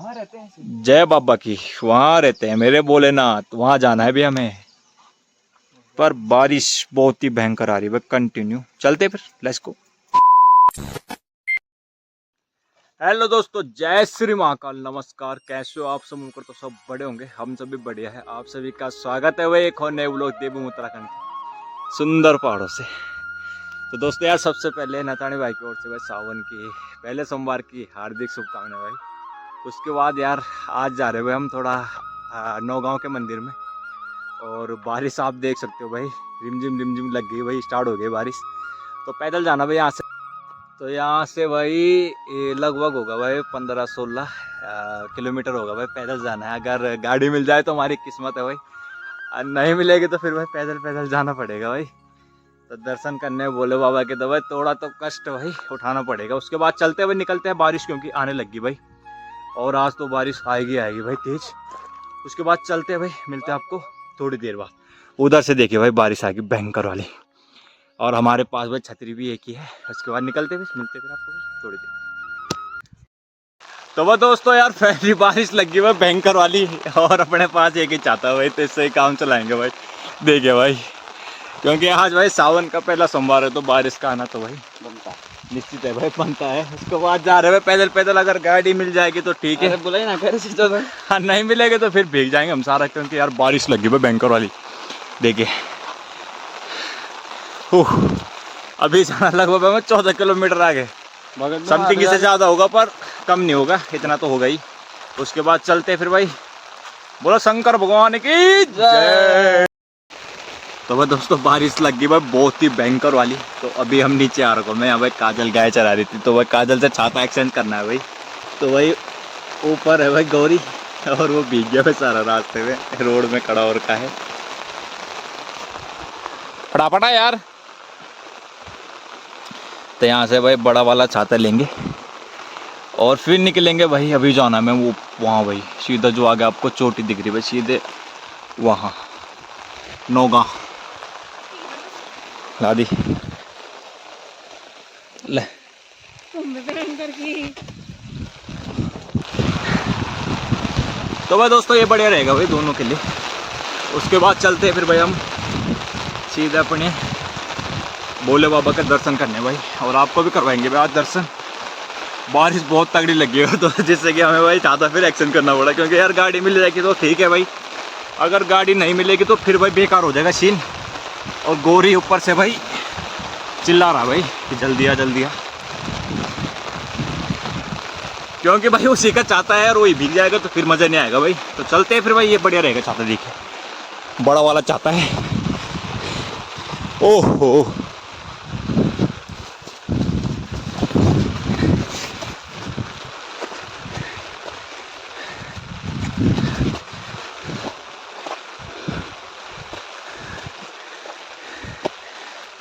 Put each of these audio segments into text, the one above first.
वहाँ रहते हैं। जय बाबा की वहाँ रहते हैं मेरे भोलेनाथ, वहाँ जाना है भी हमें। पर बारिश बहुत ही भयंकर आ रही है। कंटिन्यू चलते फिर, लेट्स गो। हेलो दोस्तों, जय श्री महाकाल, नमस्कार। कैसे हो आप सब? उनकर तो सब बड़े होंगे, हम सभी बढ़िया है। आप सभी का स्वागत है वही एक और नए व्लॉग देवभूमि उत्तराखंड के सुंदर पहाड़ों से। तो दोस्तों यार, सबसे पहले नथानी भाई की ओर से भाई सावन की पहले सोमवार की हार्दिक शुभकामनाएं भाई। उसके बाद यार आज जा रहे हुए हम थोड़ा नौगांव के मंदिर में, और बारिश आप देख सकते हो भाई, रिमझिम लग गई भाई, स्टार्ट हो गई बारिश। तो पैदल जाना भाई यहाँ से। तो यहाँ से भाई लगभग होगा भाई 15-16 किलोमीटर होगा भाई, पैदल जाना है। अगर गाड़ी मिल जाए तो हमारी किस्मत है भाई, और नहीं मिलेगी तो फिर भाई पैदल जाना पड़ेगा भाई। तो दर्शन करने भोले बाबा के तो भाई थोड़ा तो कष्ट भाई उठाना पड़ेगा। उसके बाद चलते हुए निकलते हैं, बारिश क्योंकि आने लगी भाई, और आज तो बारिश आएगी भाई तेज। उसके बाद चलते हैं भाई, मिलते हैं आपको थोड़ी देर बाद। उधर से देखिए भाई बारिश आएगी भयंकर वाली, और हमारे पास भाई छतरी भी एक ही है। उसके बाद निकलते फिर मिलते फिर आपको थोड़ी देर। तो वह दोस्तों यार पहली बारिश लगी हुई भयंकर वाली, और अपने पास एक ही चाहता भाई, तो इससे ही काम चलाएंगे भाई। देखिए भाई, क्योंकि आज भाई सावन का पहला सोमवार है, तो बारिश का आना तो भाई बनता है, निश्चित है भाई, बनता है। उसके बाद जा रहे हैं पैदल। अगर गाड़ी मिल जाएगी तो ठीक है, बोला ही ना फिर हाँ नहीं मिलेगी तो फिर भीग जाएंगे हम सारा, क्योंकि यार बारिश लगी भाई भयंकर वाली। देखिए अभी जाना लगभग 14 किलोमीटर आगे, समथिंग इससे ज़्यादा होगा पर कम नहीं होगा, इतना तो होगा ही। उसके बाद चलते फिर भाई, बोलो शंकर भगवान की जय। तो भाई दोस्तों बारिश लग गई भाई बहुत ही भयंकर वाली। तो अभी हम नीचे आ रखो, मैं यहाँ भाई काजल गाय चरा रही थी, तो भाई काजल से छाता एक्सचेंज करना है भाई। तो भाई ऊपर है भाई गौरी, और वो भीग गया भाई सारा रास्ते में, रोड में खड़ा हो रखा है। फटाफटा यार। तो यहाँ से भाई बड़ा वाला छाता लेंगे और फिर निकलेंगे भाई। अभी जाना मैं वो वहाँ भाई, सीधा जो आगे आपको चोटी दिख रही भाई, सीधे वहाँ नौगांव। लादी ले तो भाई दोस्तों ये बढ़िया रहेगा भाई दोनों के लिए। उसके बाद चलते हैं फिर भाई हम सीधे अपने भोले बाबा के दर्शन करने भाई, और आपको भी करवाएंगे भाई आज दर्शन। बारिश बहुत तगड़ी लगी है, तो जिससे कि हमें भाई ज़्यादा फिर एक्शन करना पड़ा, क्योंकि यार गाड़ी मिल जाएगी तो ठीक है भाई, अगर गाड़ी नहीं मिलेगी तो फिर भाई बेकार हो जाएगा सीन। और गोरी ऊपर से भाई चिल्ला रहा भाई कि जल्दी आ, क्योंकि भाई उसी का चाहता है, और वही भीग जाएगा तो फिर मज़ा नहीं आएगा भाई। तो चलते हैं फिर भाई, ये बढ़िया रहेगा चाहता, देखिए बड़ा वाला चाहता है। ओहो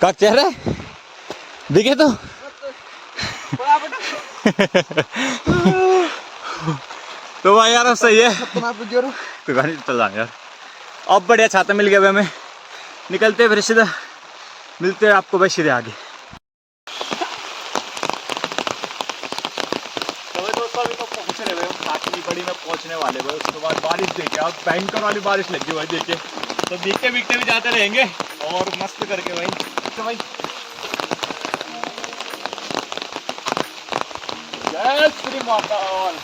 का चेहरा दिखे तो तो भाई यार अब सही है, तो गाड़ी चल जाए यार। अब बढ़िया छाता मिल गया भाई हमें, निकलते हैं फिर सीधा, मिलते हैं आपको भाई सीधे आगे। तो भाई दोस्तों अभी तो पहुंच रहे भाई, काटनी पड़ी में पहुंचने वाले भाई। उसके बाद बारिश देखिए, अब भयंकर वाली बारिश लगी भाई देखिए, तो भीगते भी जाते रहेंगे और मस्त करके भाई। तो भाई जय श्री महाकाल।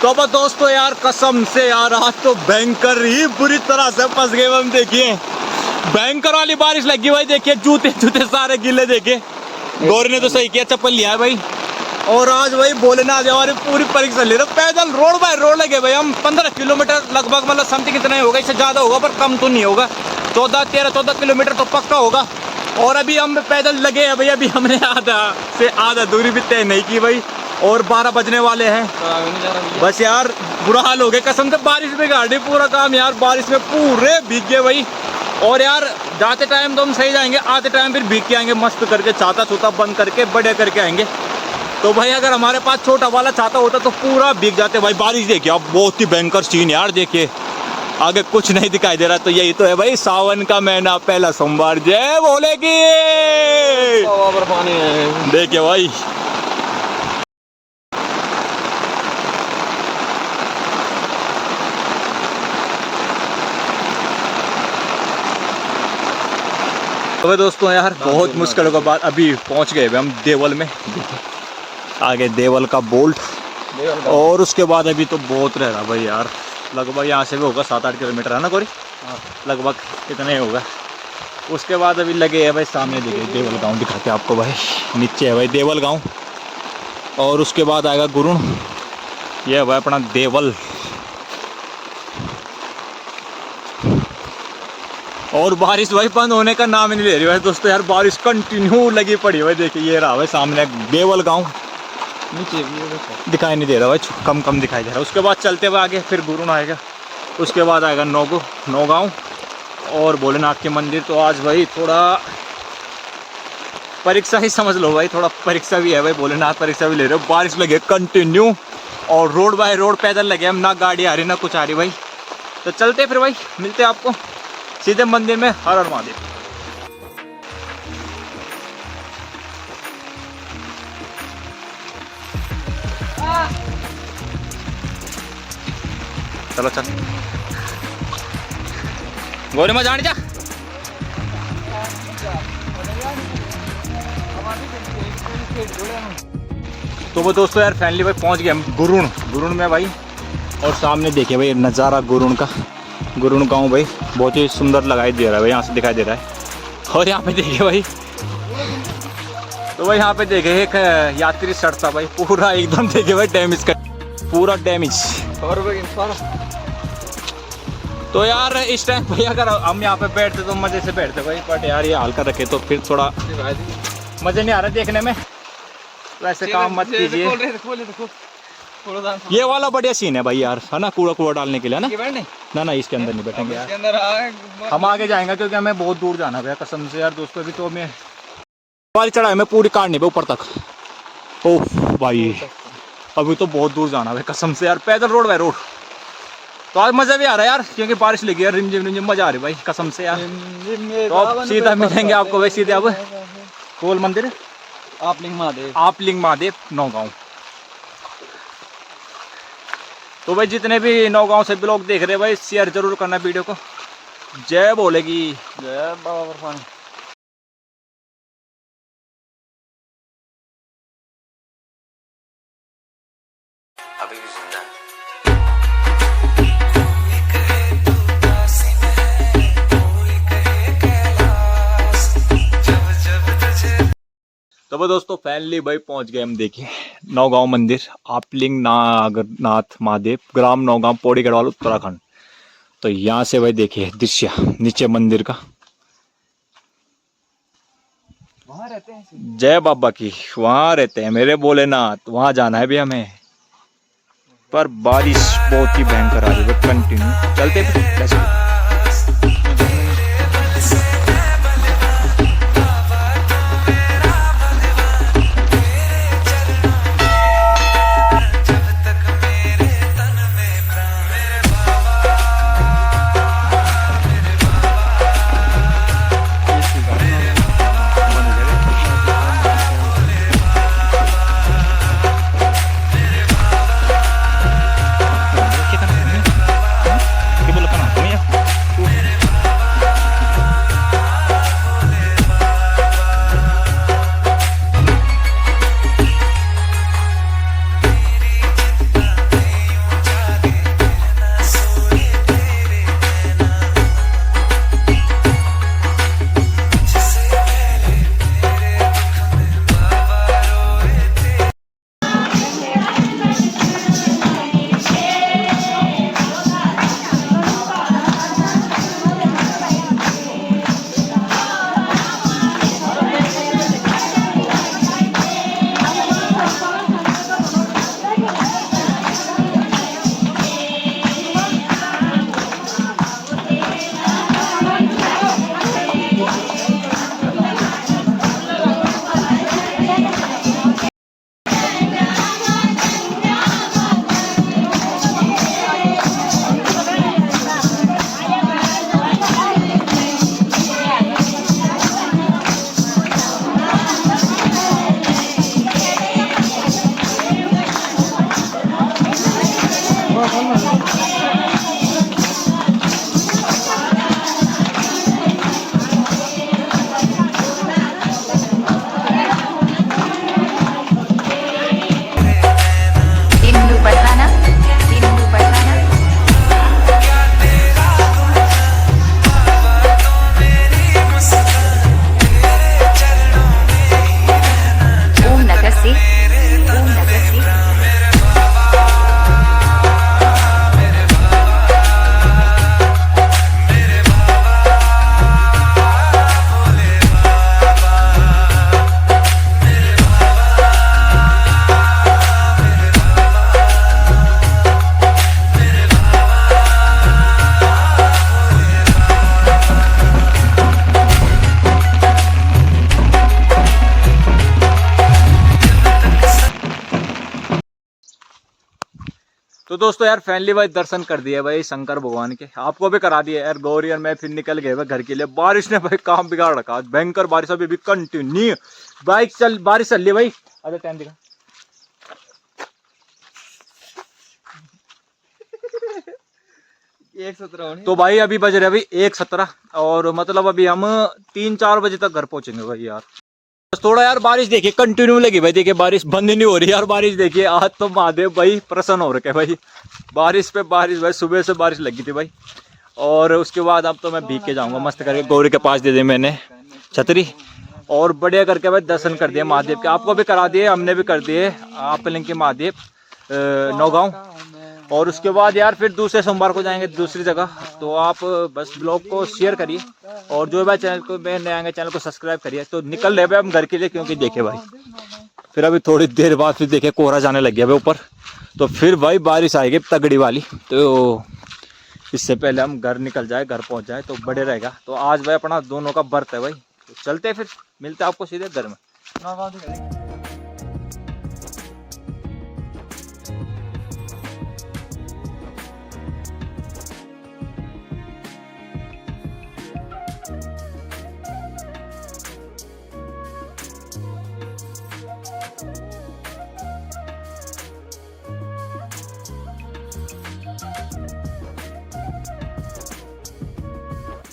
तो अब दोस्तों यार कसम से यार आज तो भयंकर ही बुरी तरह से फंस गए हम। देखिए भयंकर वाली बारिश लगी भाई, देखिए जूते सारे गिले। देखिए गौरी ने तो सही किया, चप्पल लिया है भाई। और आज भाई भोलेनाथ हमारी पूरी परीक्षा ले रहे, पैदल रोड बाय रोड लगे भाई हम। 15 किलोमीटर लगभग, मतलब समथिंग इतना ही होगा, इससे ज़्यादा होगा पर कम तो नहीं होगा। 14 किलोमीटर तो पक्का होगा। और अभी हम पैदल लगे हैं भाई, अभी हमने आधा से आधा दूरी भी तय नहीं की भाई, और 12 बजने वाले हैं। बस यार बुरा हाल हो गया कसम से, बारिश में गाड़ी पूरा काम यार, बारिश में पूरे भीग गए भाई। और यार जाते टाइम तो हम सही जाएंगे, आते टाइम फिर भीग के आएंगे मस्त करके, छाता छूता बंद करके बढ़िया करके आएंगे। तो भाई अगर हमारे पास छोटा वाला छाता होता तो पूरा भीग जाते भाई। बारिश देखिए अब, बहुत ही भयंकर सीन यार। देखिए आगे कुछ नहीं दिखाई दे रहा। तो यही तो है भाई सावन का महीना, पहला सोमवार। जय भोले की। पानी है देखिए भाई, तो दोस्तों यार बहुत मुश्किलों के बाद अभी पहुंच गए हम देवल में। आगे देवल का बोल्ट, और उसके बाद अभी तो बहुत रह रहा भाई यार। लगभग यहाँ से भी होगा 7-8 किलोमीटर है ना कोरी, लगभग इतना ही होगा। उसके बाद अभी लगे है भाई सामने, देखिए देवल गांव दिखाते हैं आपको भाई। नीचे है भाई देवल गांव, और उसके बाद आएगा गुरुण। ये है भाई अपना देवल। और बारिश भाई बंद होने का नाम ही नहीं ले रही भाई दोस्तों यार। बारिश कंटिन्यू लगी पड़ी भाई। देखिए ये रहा भाई सामने देवल गांव। नीचे दिखाई नहीं दे रहा भाई, कम कम दिखाई दे रहा है। उसके बाद चलते हुए आगे फिर गुरुण आएगा, उसके बाद आएगा नौगांव और भोलेनाथ के मंदिर। तो आज भाई थोड़ा परीक्षा ही समझ लो भाई, थोड़ा परीक्षा भी है भाई। भोलेनाथ परीक्षा भी ले रहे हो। बारिश लगे कंटिन्यू, और रोड बाय रोड पैदल लगे हम, ना गाड़ी आ रही ना कुछ आ रही भाई। तो चलते फिर भाई, मिलते आपको सीधे मंदिर में। हर हर महादेव। चलो चल गोरे में जाने जा। तो वो दोस्तों यार फाइनली भाई पहुंच गए हम गुरुण में भाई। और सामने देखिए भाई नज़ारा गुरुण का। गुरुण गांव भाई बहुत ही सुंदर लगाई दे रहा है भाई, यहाँ से दिखाई दे रहा है। और यहाँ पे देखिए भाई, तो भाई यहाँ पे देखिए एक यात्री सड़क था भाई, पूरा एकदम देखिए भाई डैमेज का, पूरा डैमेज। तो यार इस टाइम भाई अगर हम यहाँ पे बैठते तो मज़े से बैठते भाई, बट यार ये हाल कर रखे तो फिर थोड़ा मज़े नहीं आ रहा देखने में। वैसे काम मत कीजिए। ये वाला बढ़िया सीन है भाई यार, है ना, कूड़ा डालने के लिए ना ना इसके अंदर नहीं बैठेंगे यार, हम आगे जाएंगे क्योंकि हमें बहुत दूर जाना है कसम से यार दोस्तों। अभी तो हमें वाली चढ़ाई में पूरी काटनी है ऊपर तक। ओह भाई अभी तो बहुत दूर जाना है कसम से यार, पैदल रोड बाय रोड। तो आज मज़ा भी आ रहा है यार, क्योंकि बारिश लगी है, रिमझिम मज़ा आ रही है भाई कसम से यार। तो अब सीधा मिलेंगे आपको भाई सीधे अब कोल मंदिर आपलिंग महादेव नौगांव। तो भाई जितने भी नौगांव से ब्लॉग देख रहे हैं भाई, शेयर जरूर करना वीडियो को। जय भोले की। जय बाबा बर्फानी। अभी भी जिंदा। तो भाई दोस्तों फाइनली भाई पहुंच गए हम। देखिए नौगांव मंदिर, आपलिंग नागनाथ महादेव, ग्राम नौगांव, पौड़ी गढ़वाल, उत्तराखंड। तो यहाँ से भाई देखिए दृश्य नीचे मंदिर का। वहाँ रहते हैं जय बाबा की, वहाँ रहते हैं मेरे भोलेनाथ, वहाँ जाना है भी हमें। पर बारिश बहुत ही भयंकर आ रही है कंटिन्यू। चलते फिर। दोस्तों यार फाइनली भाई दर्शन कर दिए भाई शंकर भगवान के, आपको भी करा दिए यार। गौरी और मैं फिर निकल गए भाई घर के लिए। बारिश ने भाई काम बिगाड़ रखा, आज भयंकर बारिश अभी भी कंटिन्यू। बारिश चल रही भाई। अरे टाइम दिखा। 1:17 तो भाई अभी बज रहे भाई 1:17 और मतलब अभी हम 3-4 बजे तक घर पहुंचेंगे भाई यार। बस थोड़ा यार बारिश देखिए कंटिन्यू लगी भाई, देखिए बारिश बंद ही नहीं हो रही यार। बारिश देखिए आज तो महादेव भाई प्रसन्न हो रखे भाई, बारिश पे बारिश भाई, सुबह से बारिश लगी थी भाई। और उसके बाद अब तो मैं भीग के जाऊंगा मस्त करके। गौरी के पास दे दी मैंने छतरी और बढ़िया करके भाई दर्शन कर दिए महादेव के। आपको भी करा दिए, हमने भी कर दिए आप लिंग के महादेव नौगांव। और उसके बाद यार फिर दूसरे सोमवार को जाएंगे दूसरी जगह। तो आप बस ब्लॉग को शेयर करिए और जो भाई चैनल को मैं नए आएंगे चैनल को सब्सक्राइब करिए। तो निकल रहे भाई हम घर के लिए, क्योंकि देखे भाई फिर अभी थोड़ी देर बाद फिर देखे कोहरा जाने लग गया भाई ऊपर, तो फिर भाई बारिश आएगी तगड़ी वाली। तो इससे पहले हम घर निकल जाए, घर पहुंच जाए तो बड़े रहेगा। तो आज भाई अपना दोनों का बर्थ है भाई, तो चलते फिर मिलते आपको सीधे घर में।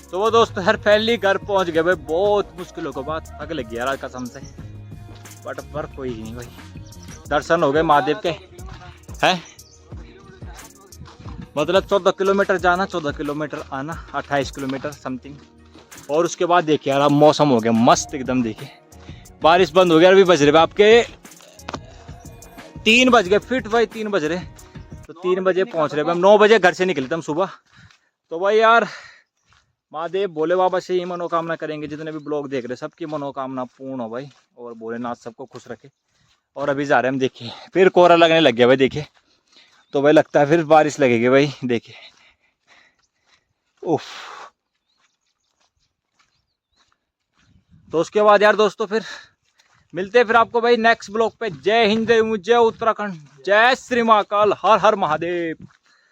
तो वो दोस्त हर फैमिली घर पहुंच गए भाई, बहुत मुश्किलों के बाद थक लगी यार आज कसम से, बट फर्क कोई नहीं भाई। दर्शन हो गए महादेव के हैं, मतलब 14 किलोमीटर जाना 14 किलोमीटर आना, 28 किलोमीटर समथिंग। और उसके बाद देखिए यार अब मौसम हो गया मस्त एकदम। देखिए बारिश बंद हो गया, अभी बज रहे आपके 3 बज गए फिट भाई, 3 बज रहे। तो 3 बजे पहुंच रहे भाई हम, 9 बजे घर से निकले थे हम सुबह। तो भाई यार महादेव भोले बाबा से ही मनोकामना करेंगे, जितने भी ब्लॉग देख रहे हैं सबकी मनोकामना पूर्ण हो भाई, और भोलेनाथ सबको खुश रखे। और अभी जा रहे हैं हम, देखिए फिर कोहरा लगने लग गया भाई देखिए। तो भाई लगता है फिर बारिश लगेगी भाई देखिए। उफ। तो उसके बाद यार दोस्तों फिर मिलते हैं फिर आपको भाई नेक्स्ट ब्लॉग पे। जय हिंद, जय उत्तराखंड, जय श्री महाकाल, हर हर महादेव।